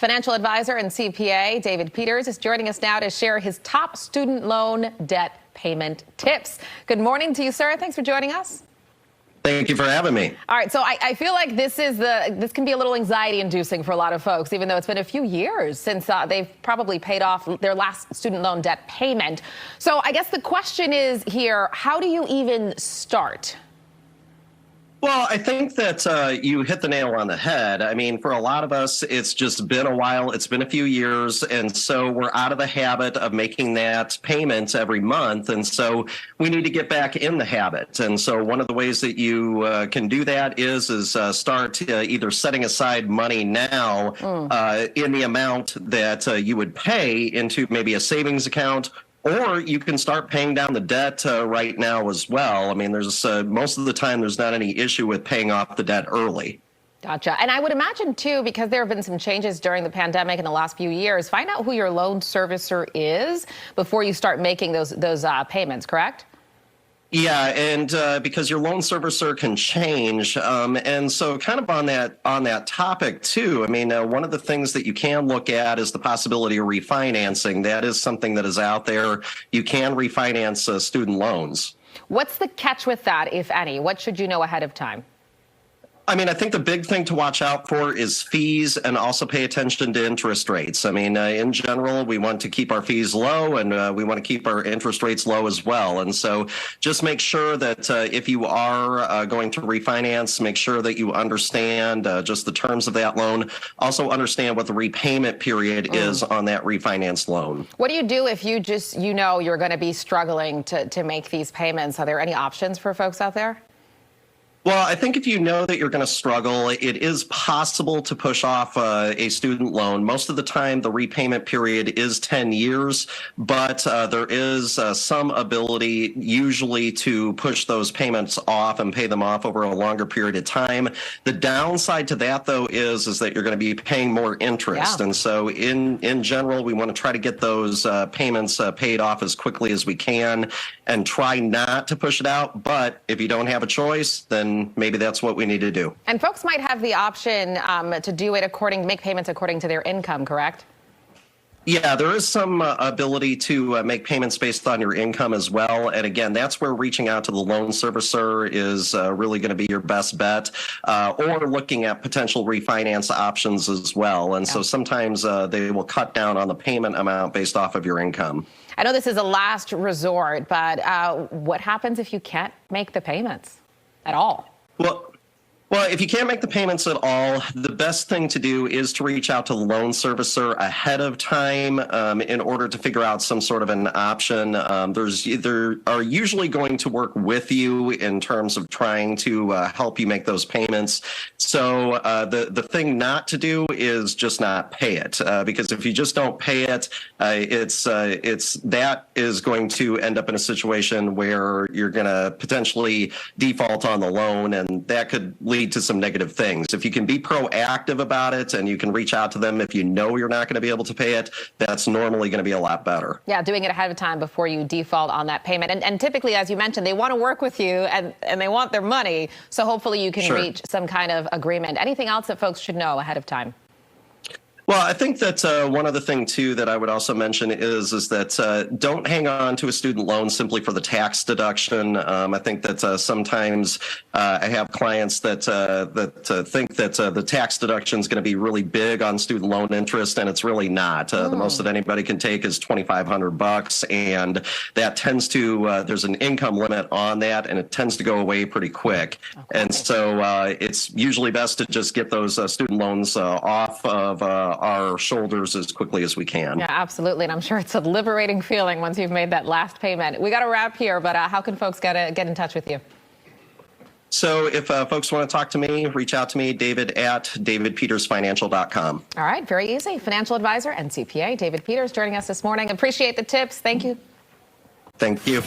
Financial advisor and CPA David Peters is joining us now to share his top student loan debt payment tips. Good morning to you, sir. Thanks for joining us. Thank you for having me. All right, so I feel like this can be a little anxiety-inducing for a lot of folks, even though it's been a few years since they've probably paid off their last student loan debt payment. So I guess the question is here, how do you even start? Well, I think that you hit the nail on the head. I mean, for a lot of us, it's just been a while. It's been a few years. And so we're out of the habit of making that payment every month. And so we need to get back in the habit. And so one of the ways that you can do that is start either setting aside money now in the amount that you would pay into maybe a savings account. Or you can start paying down the debt right now as well. I mean, there's most of the time there's not any issue with paying off the debt early. Gotcha. And I would imagine, too, because there have been some changes during the pandemic in the last few years, find out who your loan servicer is before you start making those payments, correct? Yeah, and because your loan servicer can change, and so kind of on that topic too. I mean, one of the things that you can look at is the possibility of refinancing. That is something that is out there. You can refinance student loans. What's the catch with that, if any? What should you know ahead of time? I mean, I think the big thing to watch out for is fees and also pay attention to interest rates. I mean, in general, we want to keep our fees low and we want to keep our interest rates low as well. And so just make sure that if you are going to refinance, make sure that you understand just the terms of that loan. Also understand what the repayment period is on that refinance loan. What do you do if you know you're going to be struggling to make these payments? Are there any options for folks out there? Well, I think if you know that you're going to struggle, it is possible to push off a student loan. Most of the time, the repayment period is 10 years, but there is some ability usually to push those payments off and pay them off over a longer period of time. The downside to that, though, is that you're going to be paying more interest. Yeah. And so in general, we want to try to get those payments paid off as quickly as we can and try not to push it out. But if you don't have a choice, then maybe that's what we need to do. And folks might have the option to do it make payments according to their income, correct? Yeah, there is some ability to make payments based on your income as well. And again, that's where reaching out to the loan servicer is really going to be your best bet, or looking at potential refinance options as well. And so sometimes they will cut down on the payment amount based off of your income. I know this is a last resort, but what happens if you can't make the payments at all? Well, if you can't make the payments at all, the best thing to do is to reach out to the loan servicer ahead of time in order to figure out some sort of an option. There are usually going to work with you in terms of trying to help you make those payments. So the thing not to do is just not pay it, because if you just don't pay it, that is going to end up in a situation where you're going to potentially default on the loan, and that could lead to some negative things. If you can be proactive about it and you can reach out to them if you know you're not going to be able to pay it, that's normally going to be a lot better. Yeah, doing it ahead of time before you default on that payment. And typically, as you mentioned, they want to work with you and they want their money. So hopefully you can reach some kind of agreement. Anything else that folks should know ahead of time? Well, I think that one other thing, too, that I would also mention is that don't hang on to a student loan simply for the tax deduction. I think that sometimes I have clients that think that the tax deduction is going to be really big on student loan interest, and it's really not. The most that anybody can take is $2,500, and that tends to there's an income limit on that, and it tends to go away pretty quick. Okay. And so it's usually best to just get those student loans off of our shoulders as quickly as we can. Yeah, absolutely. And I'm sure it's a liberating feeling once you've made that last payment. We got to wrap here, but how can folks get in touch with you? So if folks want to talk to me, reach out to me, David at davidpetersfinancial.com. All right, very easy. Financial advisor and CPA David Peters joining us this morning. Appreciate the tips. Thank you. Thank you.